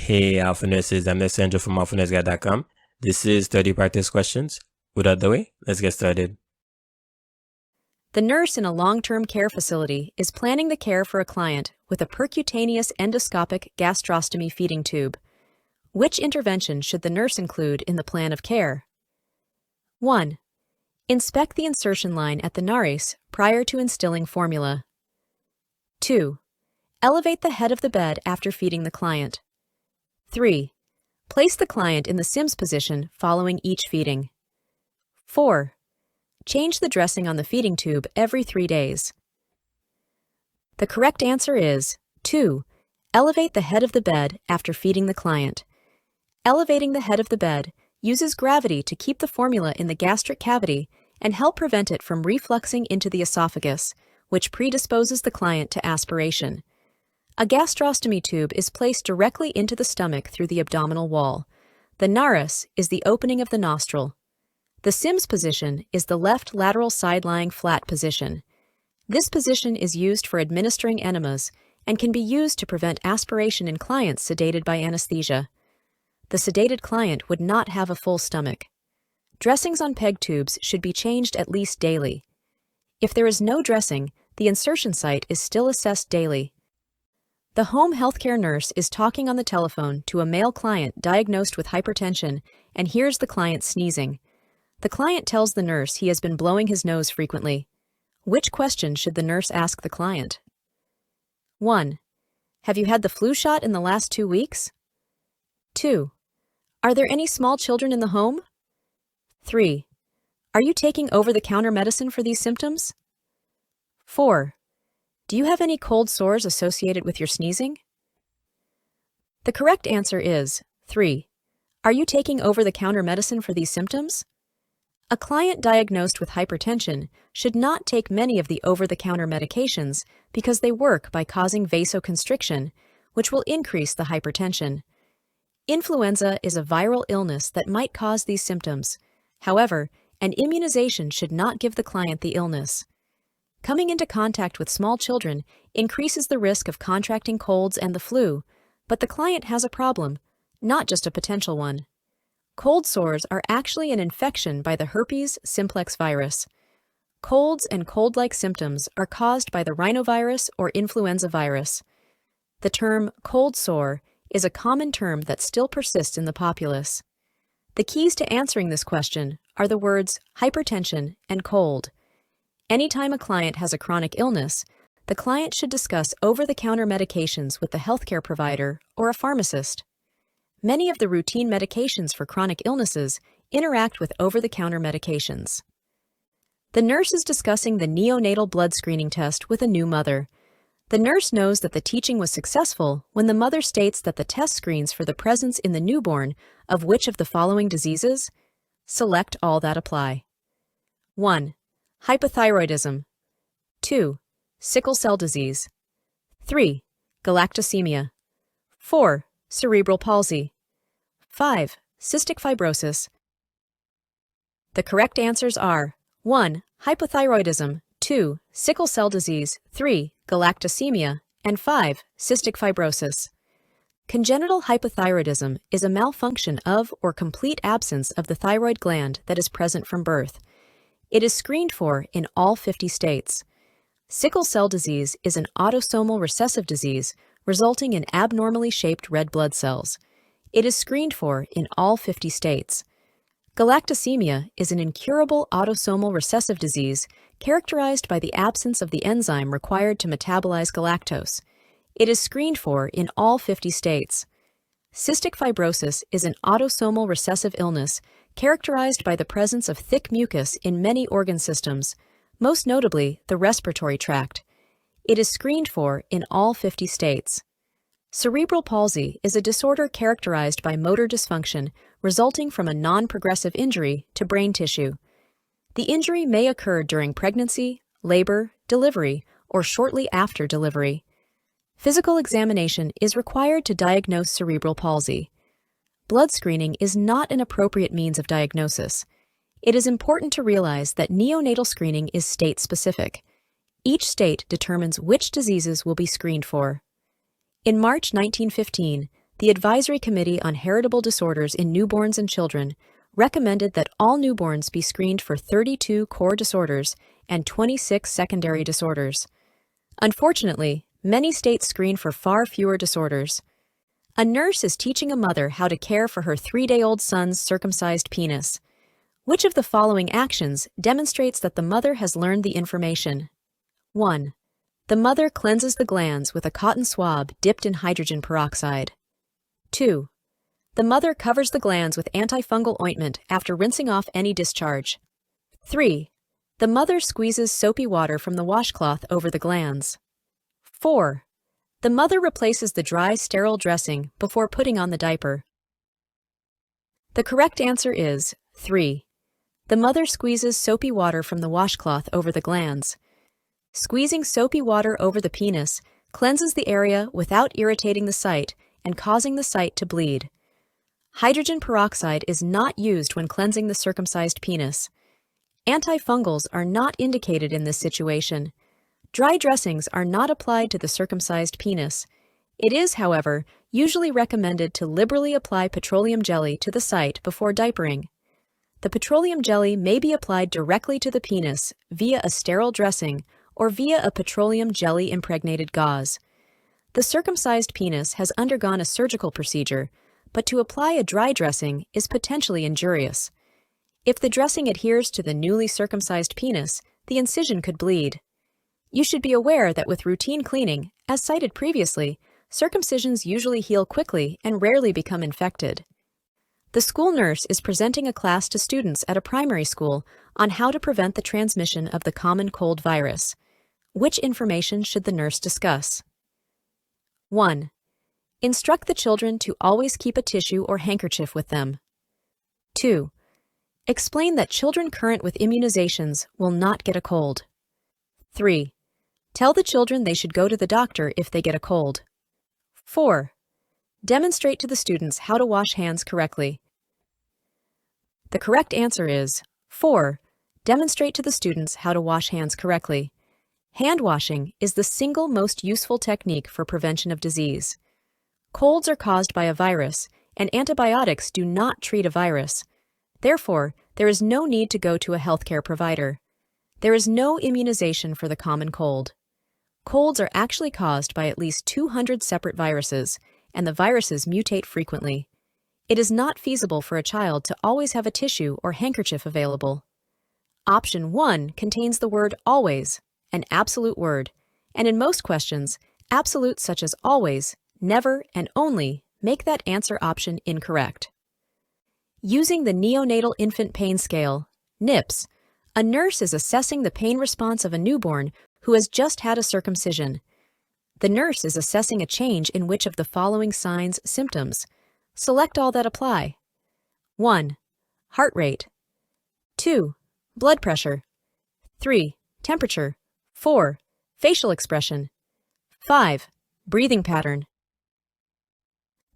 Hey, Alpha Nurses, I'm Licensure from alphanursguide.com. This is 30 practice questions. Without the way, let's get started. The nurse in a long-term care facility is planning the care for a client with a percutaneous endoscopic gastrostomy feeding tube. Which intervention should the nurse include in the plan of care? 1. Inspect the insertion line at the nares prior to instilling formula. 2. Elevate the head of the bed after feeding the client. 3. Place the client in the Sims position following each feeding. 4. Change the dressing on the feeding tube every 3 days. The correct answer is 2. Elevate the head of the bed after feeding the client. Elevating the head of the bed uses gravity to keep the formula in the gastric cavity and help prevent it from refluxing into the esophagus, which predisposes the client to aspiration. A gastrostomy tube is placed directly into the stomach through the abdominal wall. The nares is the opening of the nostril. The Sims position is the left lateral side-lying flat position. This position is used for administering enemas and can be used to prevent aspiration in clients sedated by anesthesia. The sedated client would not have a full stomach. Dressings on PEG tubes should be changed at least daily. If there is no dressing, the insertion site is still assessed daily. The home healthcare nurse is talking on the telephone to a male client diagnosed with hypertension and hears the client sneezing. The client tells the nurse he has been blowing his nose frequently. Which question should the nurse ask the client? 1. Have you had the flu shot in the last 2 weeks? 2. Are there any small children in the home? 3. Are you taking over-the-counter medicine for these symptoms? 4. Do you have any cold sores associated with your sneezing? The correct answer is 3. Are you taking over-the-counter medicine for these symptoms? A client diagnosed with hypertension should not take many of the over-the-counter medications because they work by causing vasoconstriction, which will increase the hypertension. Influenza is a viral illness that might cause these symptoms. However, an immunization should not give the client the illness. Coming into contact with small children increases the risk of contracting colds and the flu, but the client has a problem, not just a potential one. Cold sores are actually an infection by the herpes simplex virus. Colds and cold-like symptoms are caused by the rhinovirus or influenza virus. The term cold sore is a common term that still persists in the populace. The keys to answering this question are the words hypertension and cold. Anytime a client has a chronic illness, the client should discuss over-the-counter medications with the healthcare provider or a pharmacist. Many of the routine medications for chronic illnesses interact with over-the-counter medications. The nurse is discussing the neonatal blood screening test with a new mother. The nurse knows that the teaching was successful when the mother states that the test screens for the presence in the newborn of which of the following diseases? Select all that apply. 1. Hypothyroidism. 2. Sickle cell disease. 3. Galactosemia. 4. Cerebral palsy. 5. Cystic fibrosis. The correct answers are 1. Hypothyroidism, 2. Sickle cell disease, 3. Galactosemia, and 5. Cystic fibrosis. Congenital hypothyroidism is a malfunction of or complete absence of the thyroid gland that is present from birth. It is screened for in all 50 states. Sickle cell disease is an autosomal recessive disease resulting in abnormally shaped red blood cells. It is screened for in all 50 states. Galactosemia is an incurable autosomal recessive disease characterized by the absence of the enzyme required to metabolize galactose. It is screened for in all 50 states. Cystic fibrosis is an autosomal recessive illness characterized by the presence of thick mucus in many organ systems, most notably the respiratory tract. It is screened for in all 50 states. Cerebral palsy is a disorder characterized by motor dysfunction resulting from a non-progressive injury to brain tissue. The injury may occur during pregnancy, labor, delivery, or shortly after delivery. Physical examination is required to diagnose cerebral palsy. Blood screening is not an appropriate means of diagnosis. It is important to realize that neonatal screening is state-specific. Each state determines which diseases will be screened for. In March 1915, the Advisory Committee on Heritable Disorders in Newborns and Children recommended that all newborns be screened for 32 core disorders and 26 secondary disorders. Unfortunately, many states screen for far fewer disorders. A nurse is teaching a mother how to care for her 3-day-old son's circumcised penis. Which of the following actions demonstrates that the mother has learned the information? 1. The mother cleanses the glands with a cotton swab dipped in hydrogen peroxide. 2. The mother covers the glands with antifungal ointment after rinsing off any discharge. 3. The mother squeezes soapy water from the washcloth over the glands. 4. The mother replaces the dry, sterile dressing before putting on the diaper. The correct answer is 3. The mother squeezes soapy water from the washcloth over the glands. Squeezing soapy water over the penis cleanses the area without irritating the site and causing the site to bleed. Hydrogen peroxide is not used when cleansing the circumcised penis. Antifungals are not indicated in this situation. Dry dressings are not applied to the circumcised penis. It is, however, usually recommended to liberally apply petroleum jelly to the site before diapering. The petroleum jelly may be applied directly to the penis via a sterile dressing or via a petroleum jelly-impregnated gauze. The circumcised penis has undergone a surgical procedure, but to apply a dry dressing is potentially injurious. If the dressing adheres to the newly circumcised penis, the incision could bleed. You should be aware that with routine cleaning, as cited previously, circumcisions usually heal quickly and rarely become infected. The school nurse is presenting a class to students at a primary school on how to prevent the transmission of the common cold virus. Which information should the nurse discuss? 1. Instruct the children to always keep a tissue or handkerchief with them. 2. Explain that children current with immunizations will not get a cold. 3. Tell the children they should go to the doctor if they get a cold. 4. Demonstrate to the students how to wash hands correctly. The correct answer is 4. Demonstrate to the students how to wash hands correctly. Hand washing is the single most useful technique for prevention of disease. Colds are caused by a virus, and antibiotics do not treat a virus. Therefore, there is no need to go to a healthcare provider. There is no immunization for the common cold. Colds are actually caused by at least 200 separate viruses, and the viruses mutate frequently. It is not feasible for a child to always have a tissue or handkerchief available. Option 1 contains the word always, an absolute word, and in most questions, absolutes such as always, never, and only make that answer option incorrect. Using the Neonatal Infant Pain Scale, NIPS, a nurse is assessing the pain response of a newborn who has just had a circumcision. The nurse is assessing a change in which of the following signs, symptoms. Select all that apply. 1. Heart rate. 2. Blood pressure. 3. Temperature. 4. Facial expression. 5. Breathing pattern.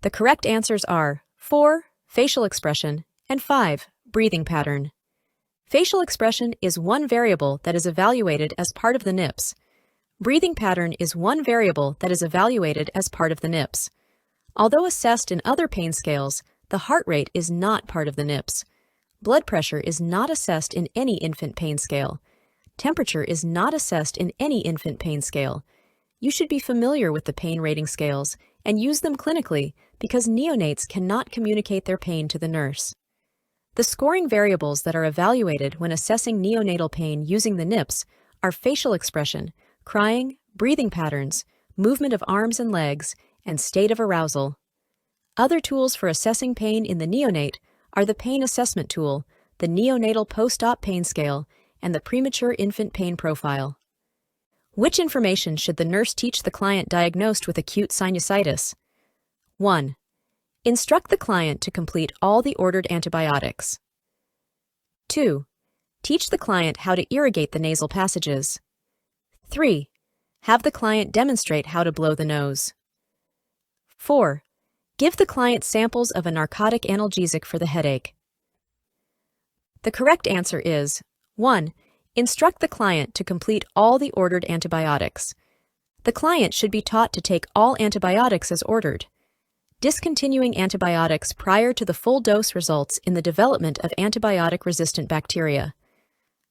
The correct answers are 4. Facial expression, and 5. Breathing pattern. Facial expression is one variable that is evaluated as part of the NIPS. Breathing pattern is one variable that is evaluated as part of the NIPS. Although assessed in other pain scales, the heart rate is not part of the NIPS. Blood pressure is not assessed in any infant pain scale. Temperature is not assessed in any infant pain scale. You should be familiar with the pain rating scales and use them clinically because neonates cannot communicate their pain to the nurse. The scoring variables that are evaluated when assessing neonatal pain using the NIPS are facial expression, crying, breathing patterns, movement of arms and legs, and state of arousal. Other tools for assessing pain in the neonate are the Pain Assessment Tool, the Neonatal Post-Op Pain Scale, and the Premature Infant Pain Profile. Which information should the nurse teach the client diagnosed with acute sinusitis? 1. Instruct the client to complete all the ordered antibiotics. 2. Teach the client how to irrigate the nasal passages. 3. Have the client demonstrate how to blow the nose. 4. Give the client samples of a narcotic analgesic for the headache. The correct answer is 1. Instruct the client to complete all the ordered antibiotics. The client should be taught to take all antibiotics as ordered. Discontinuing antibiotics prior to the full dose results in the development of antibiotic-resistant bacteria.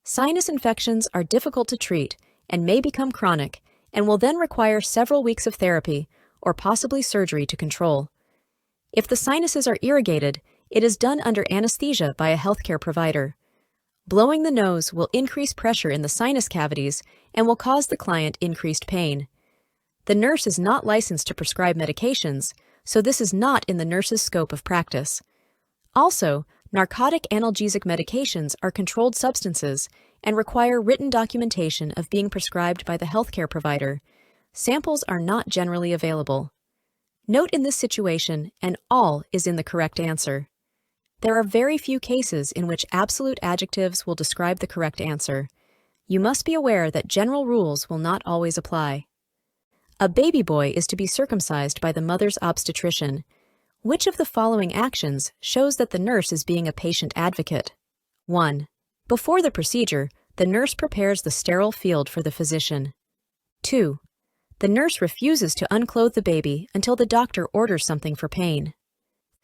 Sinus infections are difficult to treat and may become chronic and will then require several weeks of therapy or possibly surgery to control. If the sinuses are irrigated, it is done under anesthesia by a healthcare provider. Blowing the nose will increase pressure in the sinus cavities and will cause the client increased pain. The nurse is not licensed to prescribe medications, so this is not in the nurse's scope of practice. Also, narcotic analgesic medications are controlled substances and require written documentation of being prescribed by the healthcare provider. Samples are not generally available. Note in this situation, an all is in the correct answer. There are very few cases in which absolute adjectives will describe the correct answer. You must be aware that general rules will not always apply. A baby boy is to be circumcised by the mother's obstetrician. Which of the following actions shows that the nurse is being a patient advocate? 1. Before the procedure, the nurse prepares the sterile field for the physician. 2. The nurse refuses to unclothe the baby until the doctor orders something for pain.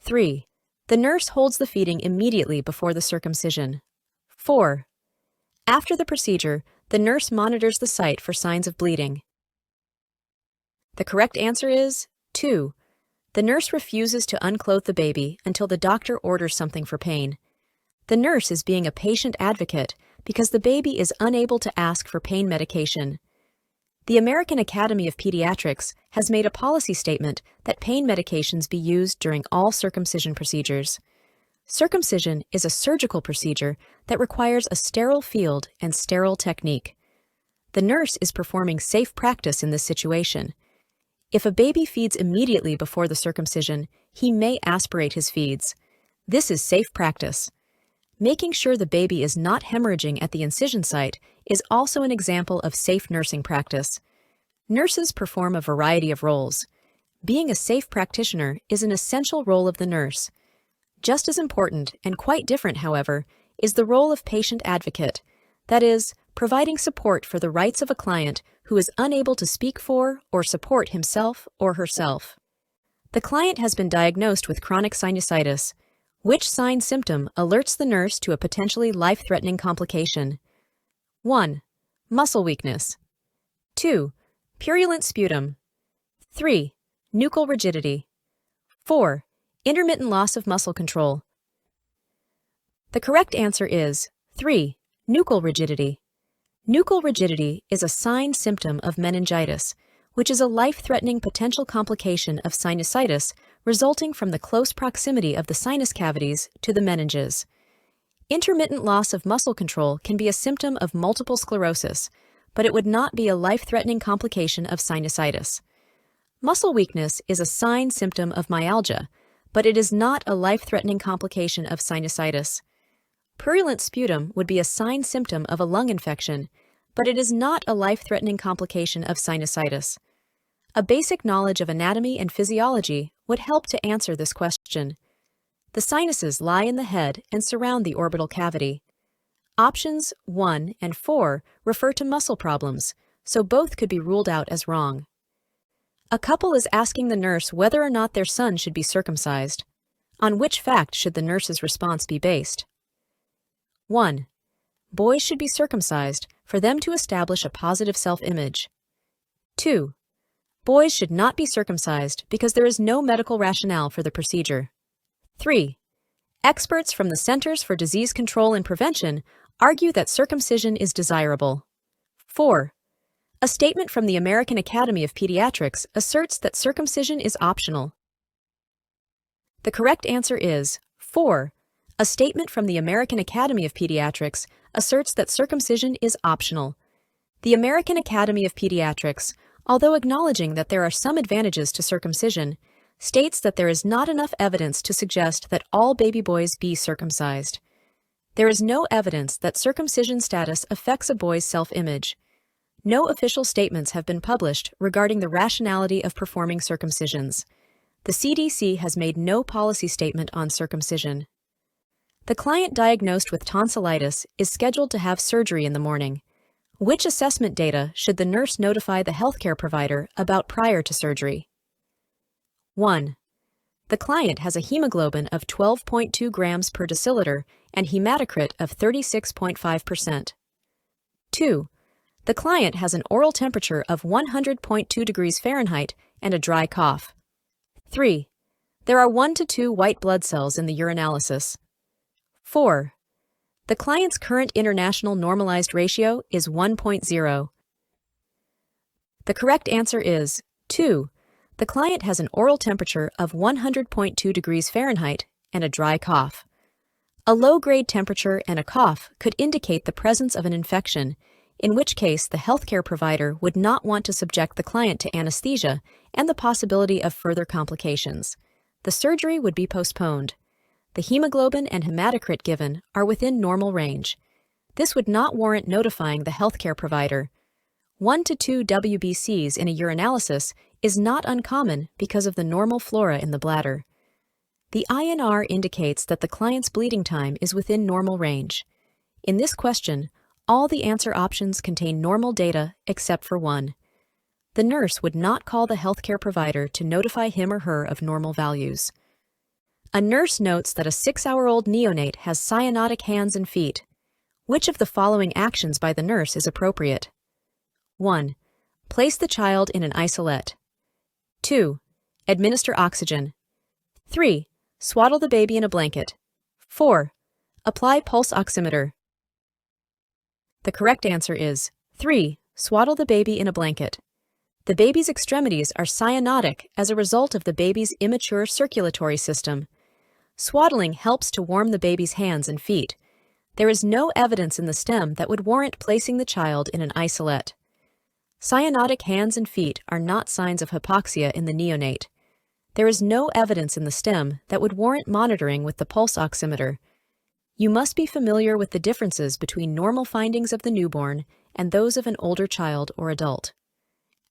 3. The nurse holds the feeding immediately before the circumcision. 4. After the procedure, the nurse monitors the site for signs of bleeding. The correct answer is 2. The nurse refuses to unclothe the baby until the doctor orders something for pain. The nurse is being a patient advocate because the baby is unable to ask for pain medication. The American Academy of Pediatrics has made a policy statement that pain medications be used during all circumcision procedures. Circumcision is a surgical procedure that requires a sterile field and sterile technique. The nurse is performing safe practice in this situation. If a baby feeds immediately before the circumcision, he may aspirate his feeds. This is safe practice. Making sure the baby is not hemorrhaging at the incision site is also an example of safe nursing practice. Nurses perform a variety of roles. Being a safe practitioner is an essential role of the nurse. Just as important, and quite different, however, is the role of patient advocate, that is, providing support for the rights of a client who is unable to speak for or support himself or herself. The client has been diagnosed with chronic sinusitis. Which sign-symptom alerts the nurse to a potentially life-threatening complication? 1. Muscle weakness. 2. Purulent sputum. 3. Nuchal rigidity. 4. Intermittent loss of muscle control. The correct answer is 3. Nuchal rigidity. Nuchal rigidity is a sign-symptom of meningitis, which is a life-threatening potential complication of sinusitis resulting from the close proximity of the sinus cavities to the meninges. Intermittent loss of muscle control can be a symptom of multiple sclerosis, but it would not be a life-threatening complication of sinusitis. Muscle weakness is a sign-symptom of myalgia, but it is not a life-threatening complication of sinusitis. Purulent sputum would be a sign-symptom of a lung infection, but it is not a life-threatening complication of sinusitis. A basic knowledge of anatomy and physiology would help to answer this question. The sinuses lie in the head and surround the orbital cavity. Options 1 and 4 refer to muscle problems, so both could be ruled out as wrong. A couple is asking the nurse whether or not their son should be circumcised. On which fact should the nurse's response be based? 1. Boys should be circumcised for them to establish a positive self-image. 2. Boys should not be circumcised because there is no medical rationale for the procedure. 3. Experts from the Centers for Disease Control and Prevention argue that circumcision is desirable. 4. A statement from the American Academy of Pediatrics asserts that circumcision is optional. The correct answer is 4. A statement from the American Academy of Pediatrics asserts that circumcision is optional. The American Academy of Pediatrics, although acknowledging that there are some advantages to circumcision, states that there is not enough evidence to suggest that all baby boys be circumcised. There is no evidence that circumcision status affects a boy's self-image. No official statements have been published regarding the rationality of performing circumcisions. The CDC has made no policy statement on circumcision. The client diagnosed with tonsillitis is scheduled to have surgery in the morning. Which assessment data should the nurse notify the healthcare provider about prior to surgery? 1. The client has a hemoglobin of 12.2 grams per deciliter and hematocrit of 36.5%. 2. The client has an oral temperature of 100.2 degrees Fahrenheit and a dry cough. 3. There are 1 to 2 white blood cells in the urinalysis. 4. The client's current international normalized ratio is 1.0. The correct answer is 2. The client has an oral temperature of 100.2 degrees Fahrenheit and a dry cough. A low-grade temperature and a cough could indicate the presence of an infection, in which case the healthcare provider would not want to subject the client to anesthesia and the possibility of further complications. The surgery would be postponed. The hemoglobin and hematocrit given are within normal range. This would not warrant notifying the healthcare provider. 1 to 2 WBCs in a urinalysis is not uncommon because of the normal flora in the bladder. The INR indicates that the client's bleeding time is within normal range. In this question, all the answer options contain normal data except for one. The nurse would not call the healthcare provider to notify him or her of normal values. A nurse notes that a 6-hour-old neonate has cyanotic hands and feet. Which of the following actions by the nurse is appropriate? 1. Place the child in an isolette. 2. Administer oxygen. 3. Swaddle the baby in a blanket. 4. Apply pulse oximeter. The correct answer is 3. Swaddle the baby in a blanket. The baby's extremities are cyanotic as a result of the baby's immature circulatory system. Swaddling helps to warm the baby's hands and feet. There is no evidence in the STEM that would warrant placing the child in an isolette. Cyanotic hands and feet are not signs of hypoxia in the neonate. There is no evidence in the STEM that would warrant monitoring with the pulse oximeter. You must be familiar with the differences between normal findings of the newborn and those of an older child or adult.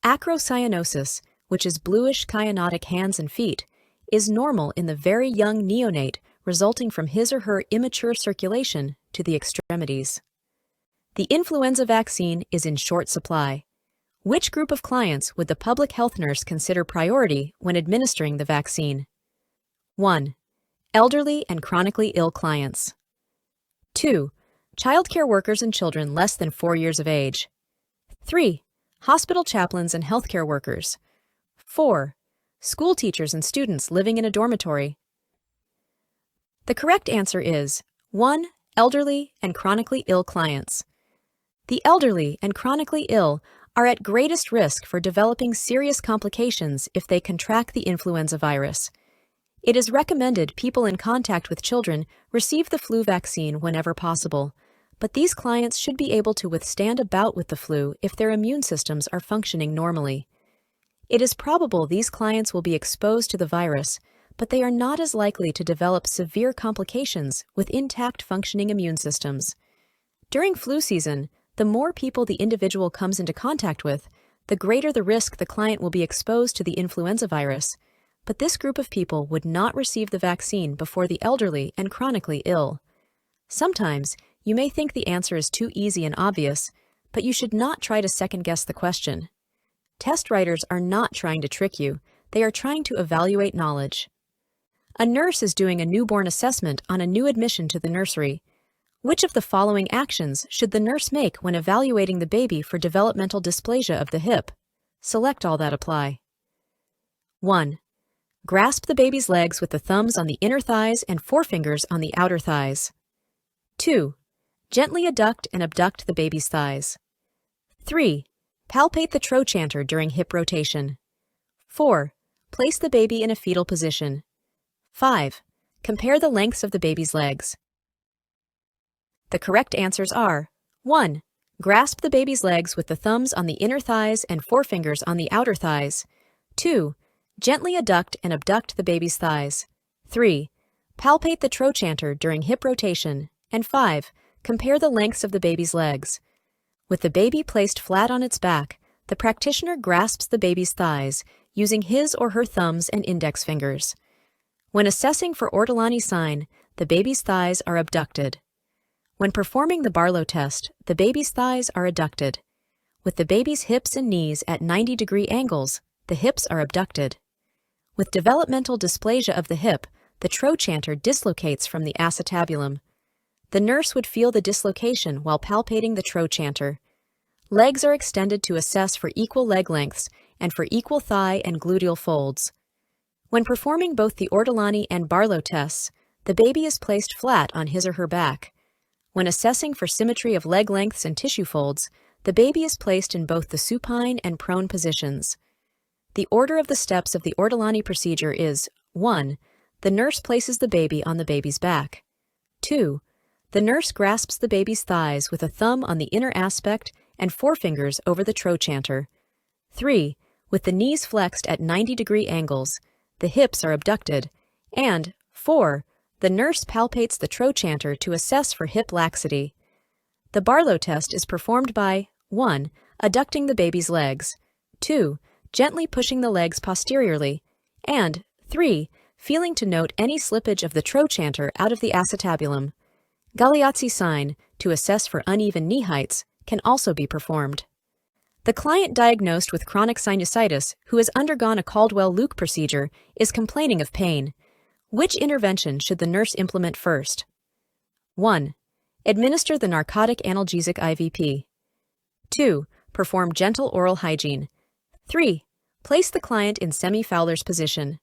Acrocyanosis, which is bluish cyanotic hands and feet, is normal in the very young neonate resulting from his or her immature circulation to the extremities. The influenza vaccine is in short supply. Which group of clients would the public health nurse consider priority when administering the vaccine? 1. Elderly and chronically ill clients. 2. Childcare workers and children less than 4 years of age. 3. Hospital chaplains and healthcare workers. 4. School teachers and students living in a dormitory. The correct answer is 1. Elderly and chronically ill clients. The elderly and chronically ill are at greatest risk for developing serious complications if they contract the influenza virus. It is recommended people in contact with children receive the flu vaccine whenever possible, but these clients should be able to withstand a bout with the flu if their immune systems are functioning normally. It is probable these clients will be exposed to the virus, but they are not as likely to develop severe complications with intact functioning immune systems. During flu season, the more people the individual comes into contact with, the greater the risk the client will be exposed to the influenza virus, but this group of people would not receive the vaccine before the elderly and chronically ill. Sometimes, you may think the answer is too easy and obvious, but you should not try to second-guess the question. Test writers are not trying to trick you, they are trying to evaluate knowledge. A nurse is doing a newborn assessment on a new admission to the nursery. Which of the following actions should the nurse make when evaluating the baby for developmental dysplasia of the hip? Select all that apply. 1. Grasp the baby's legs with the thumbs on the inner thighs and forefingers on the outer thighs. 2. Gently adduct and abduct the baby's thighs. 3. Palpate the trochanter during hip rotation. 4. Place the baby in a fetal position. 5. Compare the lengths of the baby's legs. The correct answers are 1. Grasp the baby's legs with the thumbs on the inner thighs and forefingers on the outer thighs. 2. Gently adduct and abduct the baby's thighs. 3. Palpate the trochanter during hip rotation. And 5. Compare the lengths of the baby's legs. With the baby placed flat on its back, the practitioner grasps the baby's thighs using his or her thumbs and index fingers. When assessing for Ortolani sign, the baby's thighs are abducted. When performing the Barlow test, the baby's thighs are adducted. With the baby's hips and knees at 90-degree angles, the hips are abducted. With developmental dysplasia of the hip, the trochanter dislocates from the acetabulum. The nurse would feel the dislocation while palpating the trochanter. Legs are extended to assess for equal leg lengths and for equal thigh and gluteal folds. When performing both the Ortolani and Barlow tests, the baby is placed flat on his or her back. When assessing for symmetry of leg lengths and tissue folds, the baby is placed in both the supine and prone positions. The order of the steps of the Ortolani procedure is 1. The nurse places the baby on the baby's back. 2. The nurse grasps the baby's thighs with a thumb on the inner aspect and forefingers over the trochanter. 3. With the knees flexed at 90-degree angles, the hips are abducted. And 4. The nurse palpates the trochanter to assess for hip laxity. The Barlow test is performed by 1. Adducting the baby's legs, 2. Gently pushing the legs posteriorly, and 3. Feeling to note any slippage of the trochanter out of the acetabulum. Galeazzi sign, to assess for uneven knee heights, can also be performed. The client diagnosed with chronic sinusitis who has undergone a Caldwell-Luke procedure is complaining of pain. Which intervention should the nurse implement first? 1. Administer the narcotic analgesic IVP. 2. Perform gentle oral hygiene. 3. Place the client in semi-Fowler's position.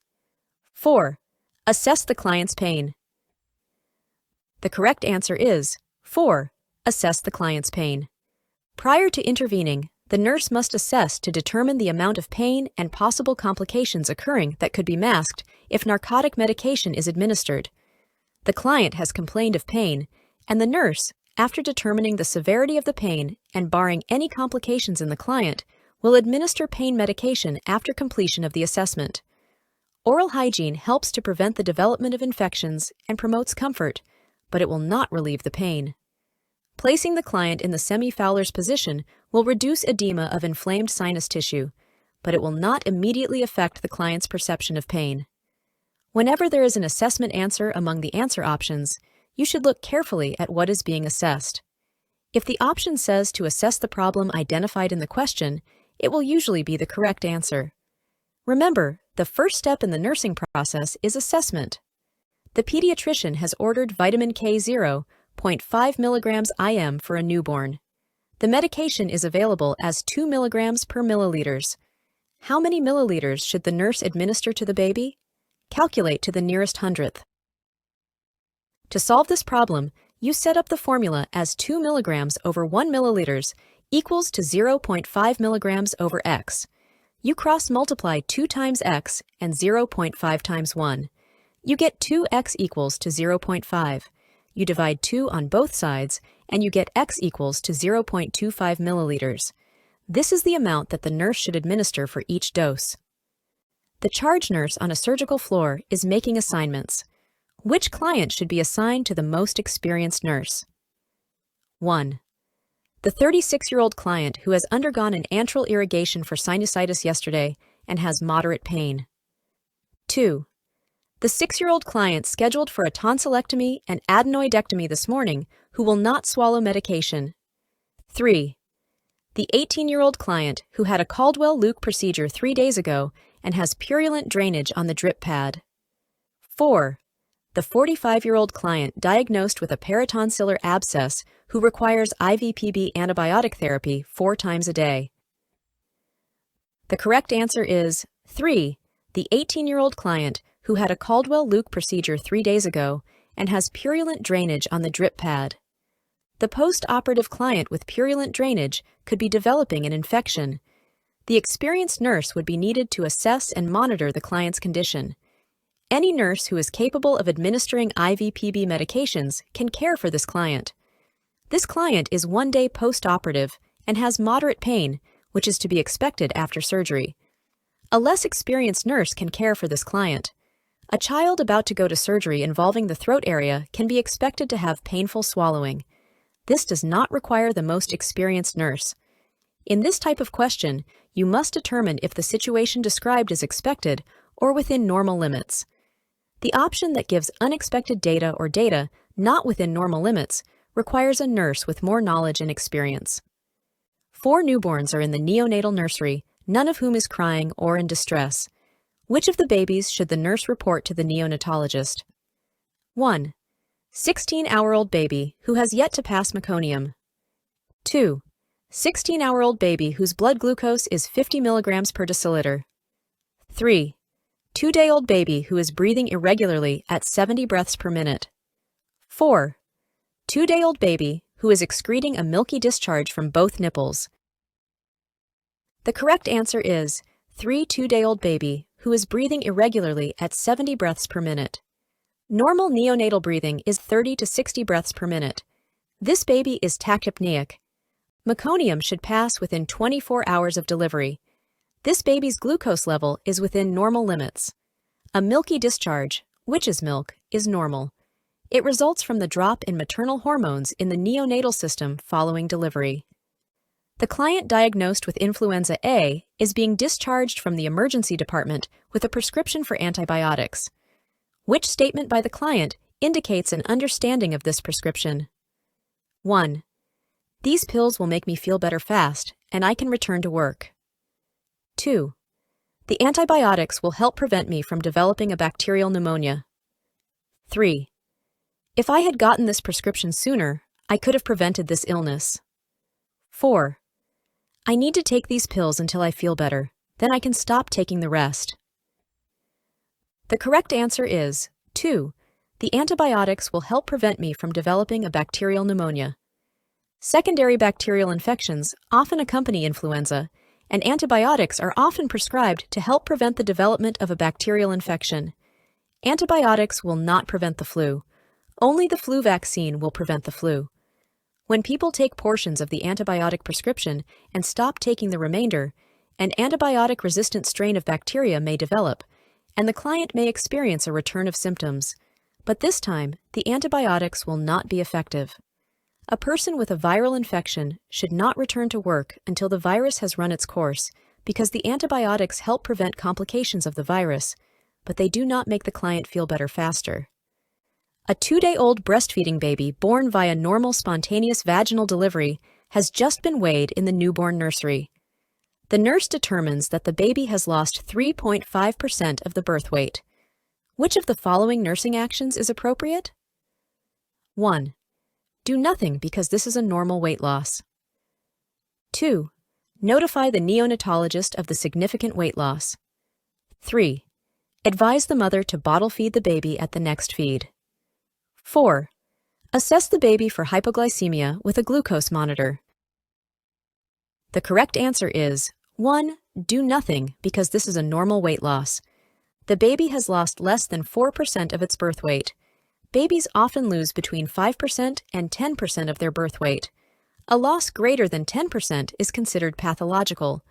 4. Assess the client's pain. The correct answer is 4. Assess the client's pain. Prior to intervening, the nurse must assess to determine the amount of pain and possible complications occurring that could be masked if narcotic medication is administered. The client has complained of pain, and the nurse, after determining the severity of the pain and barring any complications in the client, will administer pain medication after completion of the assessment. Oral hygiene helps to prevent the development of infections and promotes comfort, but it will not relieve the pain. Placing the client in the semi-Fowler's position will reduce edema of inflamed sinus tissue, but it will not immediately affect the client's perception of pain. Whenever there is an assessment answer among the answer options, you should look carefully at what is being assessed. If the option says to assess the problem identified in the question, it will usually be the correct answer. Remember, the first step in the nursing process is assessment. The pediatrician has ordered vitamin K0, 0.5 milligrams IM for a newborn. The medication is available as 2 milligrams per milliliters. How many milliliters should the nurse administer to the baby? Calculate to the nearest hundredth. To solve this problem, you set up the formula as 2 milligrams over 1 milliliters equals to 0.5 milligrams over x. You cross-multiply 2 times x and 0.5 times 1. You get 2x equals to 0.5. You divide 2 on both sides, and you get x equals to 0.25 milliliters. This is the amount that the nurse should administer for each dose. The charge nurse on a surgical floor is making assignments. Which client should be assigned to the most experienced nurse? 1. The 36-year-old client who has undergone an antral irrigation for sinusitis yesterday and has moderate pain. 2. The 6-year-old client scheduled for a tonsillectomy and adenoidectomy this morning who will not swallow medication. 3. The 18-year-old client who had a Caldwell-Luke procedure 3 days ago and has purulent drainage on the drip pad. 4. The 45-year-old client diagnosed with a peritonsillar abscess who requires IVPB antibiotic therapy 4 times a day. The correct answer is 3. The 18-year-old client who had a Caldwell-Luke procedure 3 days ago and has purulent drainage on the drip pad. The post-operative client with purulent drainage could be developing an infection. The experienced nurse would be needed to assess and monitor the client's condition. Any nurse who is capable of administering IVPB medications can care for this client. This client is 1 day post-operative and has moderate pain, which is to be expected after surgery. A less experienced nurse can care for this client. A child about to go to surgery involving the throat area can be expected to have painful swallowing. This does not require the most experienced nurse. In this type of question, you must determine if the situation described is expected or within normal limits. The option that gives unexpected data or data not within normal limits requires a nurse with more knowledge and experience. 4 newborns are in the neonatal nursery, none of whom is crying or in distress. Which of the babies should the nurse report to the neonatologist? 1. 16-hour-old baby who has yet to pass meconium. 2. 16-hour-old baby whose blood glucose is 50 milligrams per deciliter. 3. 2-day-old baby who is breathing irregularly at 70 breaths per minute. 4. 2-day-old baby who is excreting a milky discharge from both nipples. The correct answer is 3. 2-day-old baby who is breathing irregularly at 70 breaths per minute. Normal neonatal breathing is 30 to 60 breaths per minute. This baby is tachypneic. Meconium should pass within 24 hours of delivery. This baby's glucose level is within normal limits. A milky discharge, which is milk, is normal. It results from the drop in maternal hormones in the neonatal system following delivery. The client diagnosed with influenza A is being discharged from the emergency department with a prescription for antibiotics. Which statement by the client indicates an understanding of this prescription? 1. These pills will make me feel better fast, and I can return to work. 2. The antibiotics will help prevent me from developing a bacterial pneumonia. 3. If I had gotten this prescription sooner, I could have prevented this illness. 4. I need to take these pills until I feel better, then I can stop taking the rest. The correct answer is 2. The antibiotics will help prevent me from developing a bacterial pneumonia. Secondary bacterial infections often accompany influenza, and antibiotics are often prescribed to help prevent the development of a bacterial infection. Antibiotics will not prevent the flu. Only the flu vaccine will prevent the flu. When people take portions of the antibiotic prescription and stop taking the remainder, an antibiotic-resistant strain of bacteria may develop, and the client may experience a return of symptoms. But this time, the antibiotics will not be effective. A person with a viral infection should not return to work until the virus has run its course, because the antibiotics help prevent complications of the virus, but they do not make the client feel better faster. A 2-day-old breastfeeding baby born via normal spontaneous vaginal delivery has just been weighed in the newborn nursery. The nurse determines that the baby has lost 3.5% of the birth weight. Which of the following nursing actions is appropriate? 1. Do nothing because this is a normal weight loss. 2. Notify the neonatologist of the significant weight loss. 3. Advise the mother to bottle feed the baby at the next feed. 4. Assess the baby for hypoglycemia with a glucose monitor. The correct answer is 1. Do nothing because this is a normal weight loss. The baby has lost less than 4% of its birth weight. Babies often lose between 5% and 10% of their birth weight. A loss greater than 10% is considered pathological.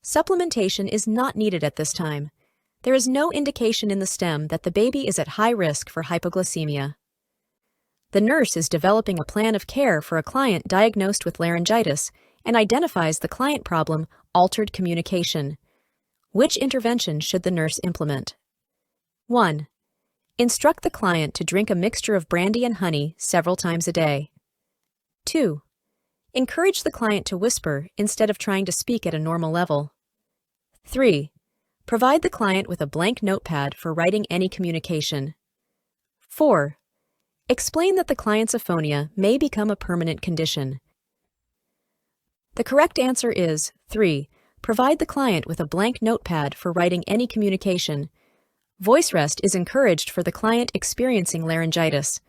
Supplementation is not needed at this time. There is no indication in the stem that the baby is at high risk for hypoglycemia. The nurse is developing a plan of care for a client diagnosed with laryngitis and identifies the client problem, altered communication. Which intervention should the nurse implement? 1. Instruct the client to drink a mixture of brandy and honey several times a day. 2. Encourage the client to whisper instead of trying to speak at a normal level. 3. Provide the client with a blank notepad for writing any communication. 4. Explain that the client's aphonia may become a permanent condition. The correct answer is 3. Provide the client with a blank notepad for writing any communication. Voice rest is encouraged for the client experiencing laryngitis.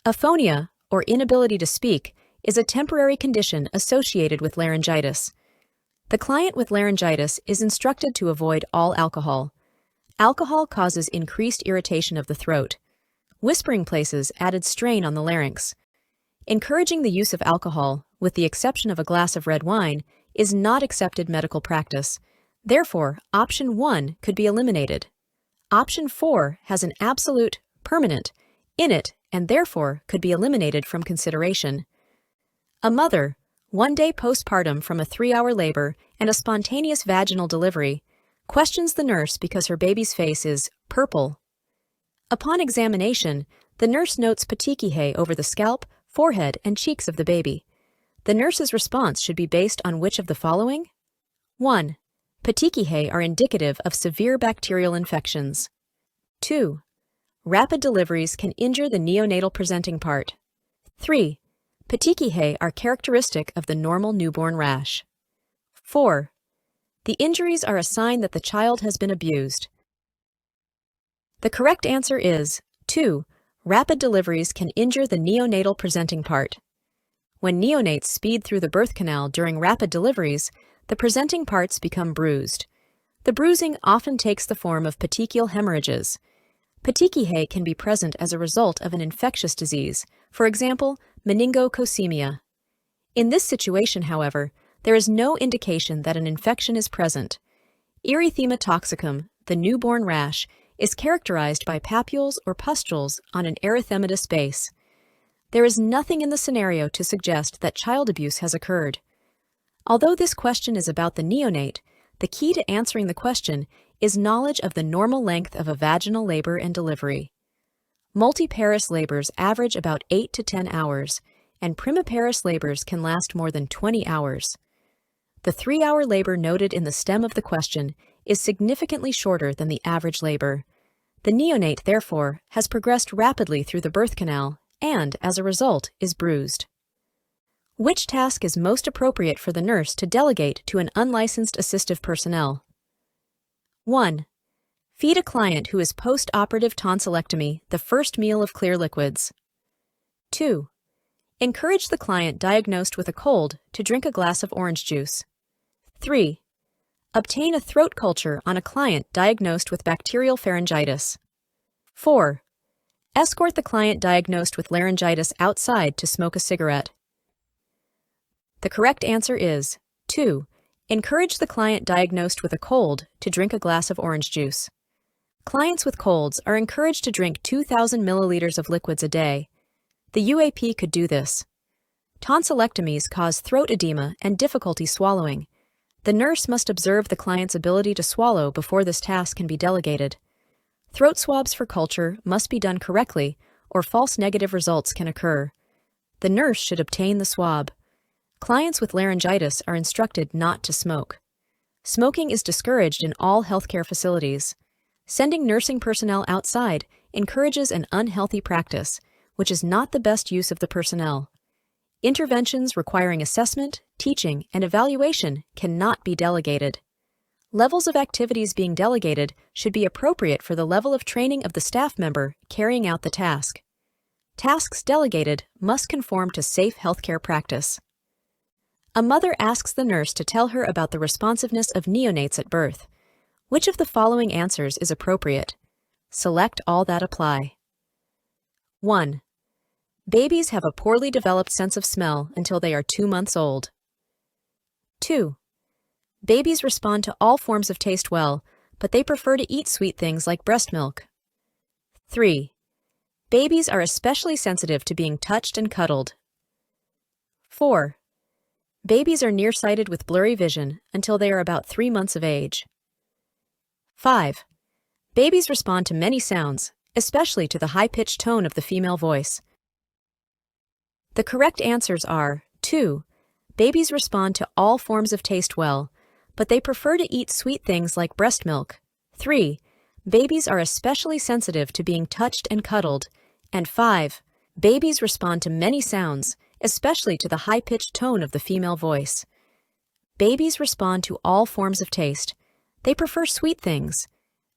Aphonia, or inability to speak, is a temporary condition associated with laryngitis. The client with laryngitis is instructed to avoid all alcohol. Alcohol causes increased irritation of the throat. Whispering places added strain on the larynx. Encouraging the use of alcohol, with the exception of a glass of red wine, is not accepted medical practice. Therefore, option 1 could be eliminated. Option 4 has an absolute, permanent, in it, and therefore could be eliminated from consideration. A mother, 1 day postpartum from a 3-hour labor and a spontaneous vaginal delivery, questions the nurse because her baby's face is purple. Upon examination, the nurse notes petechiae over the scalp, forehead, and cheeks of the baby. The nurse's response should be based on which of the following? 1. Petechiae are indicative of severe bacterial infections. 2. Rapid deliveries can injure the neonatal presenting part. 3. Petechiae are characteristic of the normal newborn rash. 4. The injuries are a sign that the child has been abused. The correct answer is 2. Rapid deliveries can injure the neonatal presenting part. When neonates speed through the birth canal during rapid deliveries, the presenting parts become bruised. The bruising often takes the form of petechial hemorrhages. Petechiae can be present as a result of an infectious disease, for example, meningococemia. In this situation, however, there is no indication that an infection is present. Erythema toxicum, the newborn rash, is characterized by papules or pustules on an erythematous base. There is nothing in the scenario to suggest that child abuse has occurred. Although this question is about the neonate, the key to answering the question is knowledge of the normal length of a vaginal labor and delivery. Multiparous labors average about 8 to 10 hours, and primiparous labors can last more than 20 hours. The 3-hour labor noted in the stem of the question is significantly shorter than the average labor. The neonate, therefore, has progressed rapidly through the birth canal and, as a result, is bruised. Which task is most appropriate for the nurse to delegate to an unlicensed assistive personnel? 1. Feed a client who is post-operative tonsillectomy the first meal of clear liquids. 2. Encourage the client diagnosed with a cold to drink a glass of orange juice. 3. Obtain a throat culture on a client diagnosed with bacterial pharyngitis. 4. Escort the client diagnosed with laryngitis outside to smoke a cigarette. The correct answer is 2. Encourage the client diagnosed with a cold to drink a glass of orange juice. Clients with colds are encouraged to drink 2,000 milliliters of liquids a day. The UAP could do this. Tonsillectomies cause throat edema and difficulty swallowing. The nurse must observe the client's ability to swallow before this task can be delegated. Throat swabs for culture must be done correctly, or false negative results can occur. The nurse should obtain the swab. Clients with laryngitis are instructed not to smoke. Smoking is discouraged in all healthcare facilities. Sending nursing personnel outside encourages an unhealthy practice, which is not the best use of the personnel. Interventions requiring assessment, teaching, and evaluation cannot be delegated. Levels of activities being delegated should be appropriate for the level of training of the staff member carrying out the task. Tasks delegated must conform to safe healthcare practice. A mother asks the nurse to tell her about the responsiveness of neonates at birth. Which of the following answers is appropriate? Select all that apply. 1. Babies have a poorly developed sense of smell until they are 2 months old. 2. Babies respond to all forms of taste well, but they prefer to eat sweet things like breast milk. 3. Babies are especially sensitive to being touched and cuddled. 4. Babies are nearsighted with blurry vision until they are about 3 months of age. 5. Babies respond to many sounds, especially to the high-pitched tone of the female voice. The correct answers are 2. Babies respond to all forms of taste well, but they prefer to eat sweet things like breast milk. 3. Babies are especially sensitive to being touched and cuddled. And 5. Babies respond to many sounds, especially to the high-pitched tone of the female voice. Babies respond to all forms of taste. They prefer sweet things.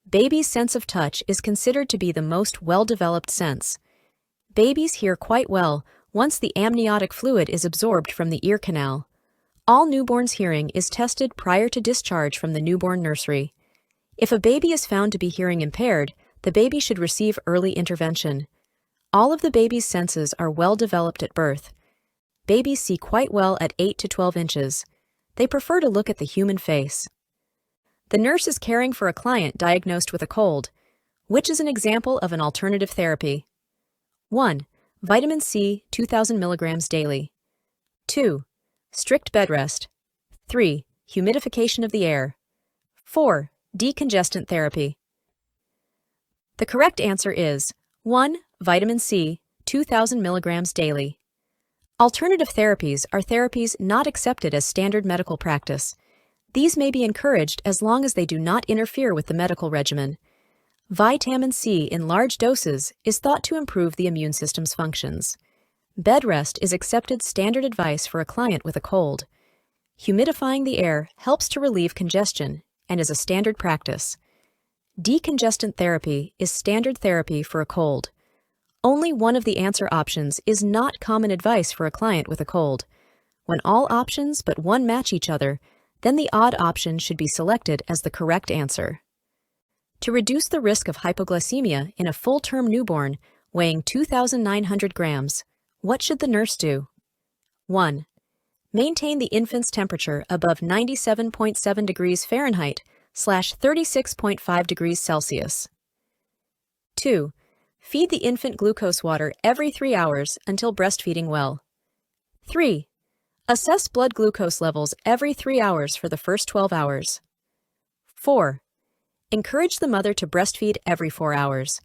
Babies' sense of touch is considered to be the most well-developed sense. Babies hear quite well once the amniotic fluid is absorbed from the ear canal. All newborns' hearing is tested prior to discharge from the newborn nursery. If a baby is found to be hearing impaired, the baby should receive early intervention. All of the baby's senses are well developed at birth. Babies see quite well at 8 to 12 inches. They prefer to look at the human face. The nurse is caring for a client diagnosed with a cold. Which is an example of an alternative therapy? 1. Vitamin C, 2,000 milligrams daily. 2. Strict bed rest. 3. Humidification of the air. 4. Decongestant therapy. The correct answer is 1. Vitamin C, 2,000 milligrams daily. Alternative therapies are therapies not accepted as standard medical practice. These may be encouraged as long as they do not interfere with the medical regimen. Vitamin C in large doses is thought to improve the immune system's functions. Bed rest is accepted standard advice for a client with a cold. Humidifying the air helps to relieve congestion and is a standard practice. Decongestant therapy is standard therapy for a cold. Only one of the answer options is not common advice for a client with a cold. When all options but one match each other, then the odd option should be selected as the correct answer. To reduce the risk of hypoglycemia in a full-term newborn weighing 2,900 grams, what should the nurse do? 1. Maintain the infant's temperature above 97.7 degrees Fahrenheit / 36.5 degrees Celsius. 2. Feed the infant glucose water every 3 hours until breastfeeding well. 3. Assess blood glucose levels every 3 hours for the first 12 hours. 4. Encourage the mother to breastfeed every 4 hours.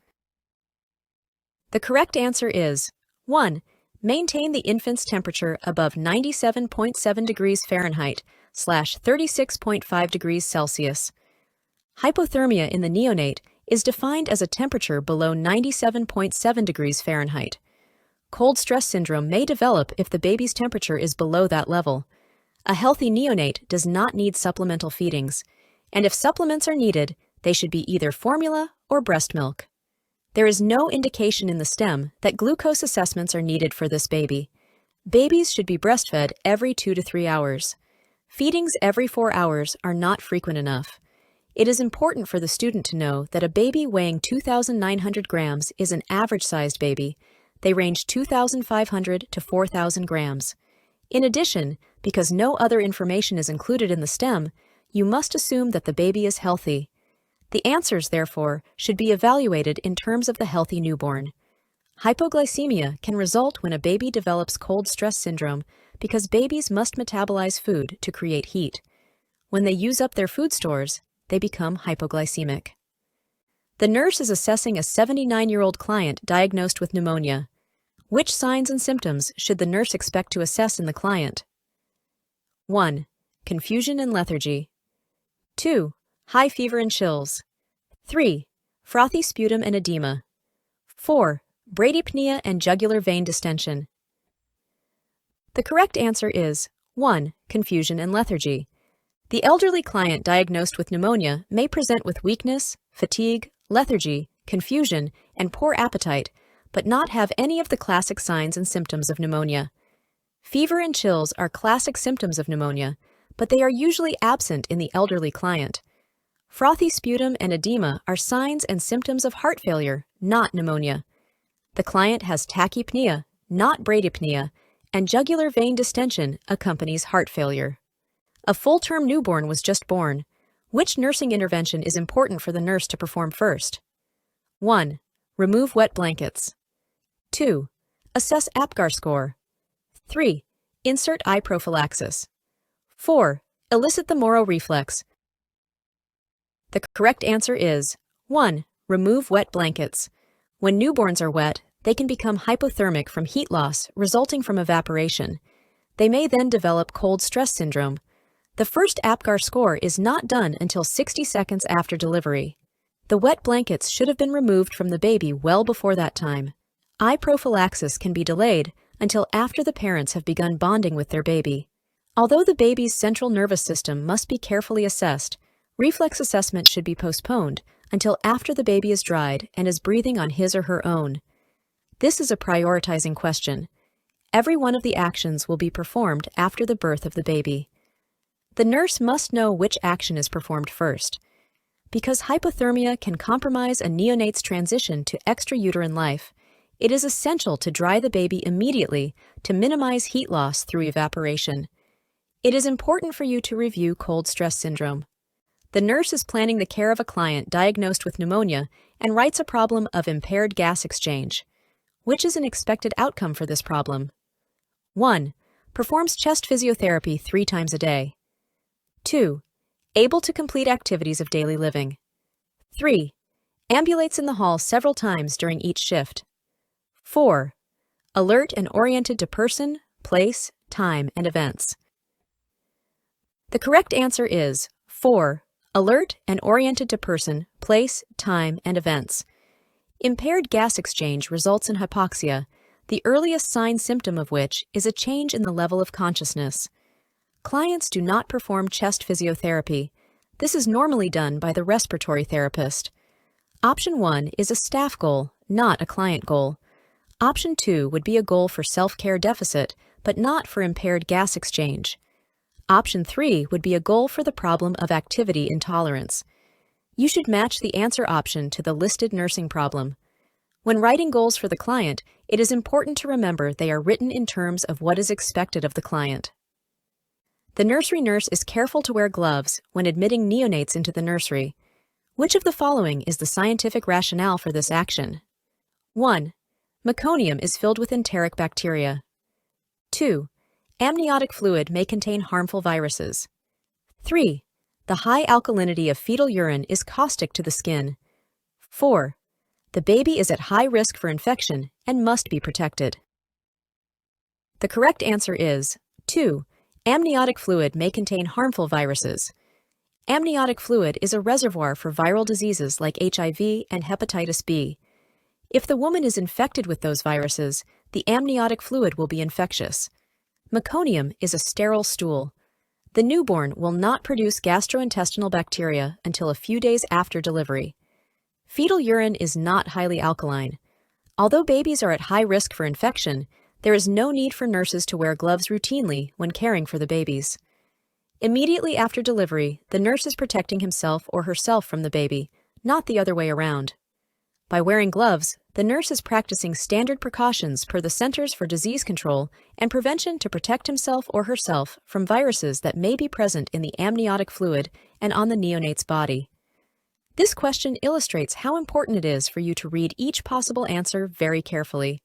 The correct answer is 1. Maintain the infant's temperature above 97.7 degrees Fahrenheit / 36.5 degrees Celsius. Hypothermia in the neonate is defined as a temperature below 97.7 degrees Fahrenheit. Cold stress syndrome may develop if the baby's temperature is below that level. A healthy neonate does not need supplemental feedings, and if supplements are needed, they should be either formula or breast milk. There is no indication in the STEM that glucose assessments are needed for this baby. Babies should be breastfed every 2 to 3 hours. Feedings every 4 hours are not frequent enough. It is important for the student to know that a baby weighing 2,900 grams is an average-sized baby. They range 2,500 to 4,000 grams. In addition, because no other information is included in the STEM, you must assume that the baby is healthy. The answers, therefore, should be evaluated in terms of the healthy newborn. Hypoglycemia can result when a baby develops cold stress syndrome because babies must metabolize food to create heat. When they use up their food stores, they become hypoglycemic. The nurse is assessing a 79-year-old client diagnosed with pneumonia. Which signs and symptoms should the nurse expect to assess in the client? 1. Confusion and lethargy. 2. High fever and chills. 3. Frothy sputum and edema. 4. Bradypnea and jugular vein distension. The correct answer is 1. Confusion and lethargy. The elderly client diagnosed with pneumonia may present with weakness, fatigue, lethargy, confusion, and poor appetite, but not have any of the classic signs and symptoms of pneumonia. Fever and chills are classic symptoms of pneumonia, but they are usually absent in the elderly client. Frothy sputum and edema are signs and symptoms of heart failure, not pneumonia. The client has tachypnea, not bradypnea, and jugular vein distension accompanies heart failure. A full-term newborn was just born. Which nursing intervention is important for the nurse to perform first? 1. Remove wet blankets. 2. Assess APGAR score. 3. Insert eye prophylaxis. 4. Elicit the Moro reflex. The correct answer is 1. Remove wet blankets. When newborns are wet, they can become hypothermic from heat loss resulting from evaporation. They may then develop cold stress syndrome. The first APGAR score is not done until 60 seconds after delivery. The wet blankets should have been removed from the baby well before that time. Eye prophylaxis can be delayed until after the parents have begun bonding with their baby. Although the baby's central nervous system must be carefully assessed, reflex assessment should be postponed until after the baby is dried and is breathing on his or her own. This is a prioritizing question. Every one of the actions will be performed after the birth of the baby. The nurse must know which action is performed first. Because hypothermia can compromise a neonate's transition to extrauterine life, it is essential to dry the baby immediately to minimize heat loss through evaporation. It is important for you to review cold stress syndrome. The nurse is planning the care of a client diagnosed with pneumonia and writes a problem of impaired gas exchange. Which is an expected outcome for this problem? 1. Performs chest physiotherapy 3 times a day. 2. Able to complete activities of daily living. 3. Ambulates in the hall several times during each shift. 4. Alert and oriented to person, place, time, and events. The correct answer is 4. Alert and oriented to person, place, time, and events. Impaired gas exchange results in hypoxia, the earliest sign-symptom of which is a change in the level of consciousness. Clients do not perform chest physiotherapy. This is normally done by the respiratory therapist. Option 1 is a staff goal, not a client goal. Option 2 would be a goal for self-care deficit, but not for impaired gas exchange. Option 3 would be a goal for the problem of activity intolerance. You should match the answer option to the listed nursing problem. When writing goals for the client, it is important to remember they are written in terms of what is expected of the client. The nursery nurse is careful to wear gloves when admitting neonates into the nursery. Which of the following is the scientific rationale for this action? 1. Meconium is filled with enteric bacteria. 2. Amniotic fluid may contain harmful viruses. 3. The high alkalinity of fetal urine is caustic to the skin. 4. The baby is at high risk for infection and must be protected. The correct answer is 2. Amniotic fluid may contain harmful viruses. Amniotic fluid is a reservoir for viral diseases like HIV and hepatitis B. If the woman is infected with those viruses, the amniotic fluid will be infectious. Meconium is a sterile stool. The newborn will not produce gastrointestinal bacteria until a few days after delivery. Fetal urine is not highly alkaline. Although babies are at high risk for infection, there is no need for nurses to wear gloves routinely when caring for the babies. Immediately after delivery, the nurse is protecting himself or herself from the baby, not the other way around. By wearing gloves, the nurse is practicing standard precautions per the Centers for Disease Control and Prevention to protect himself or herself from viruses that may be present in the amniotic fluid and on the neonate's body. This question illustrates how important it is for you to read each possible answer very carefully.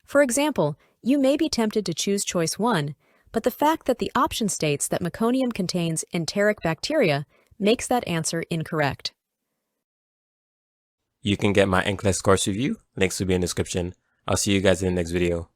For example, you may be tempted to choose choice 1, but the fact that the option states that meconium contains enteric bacteria makes that answer incorrect. You can get my NCLEX course review. Links will be in the description. I'll see you guys in the next video.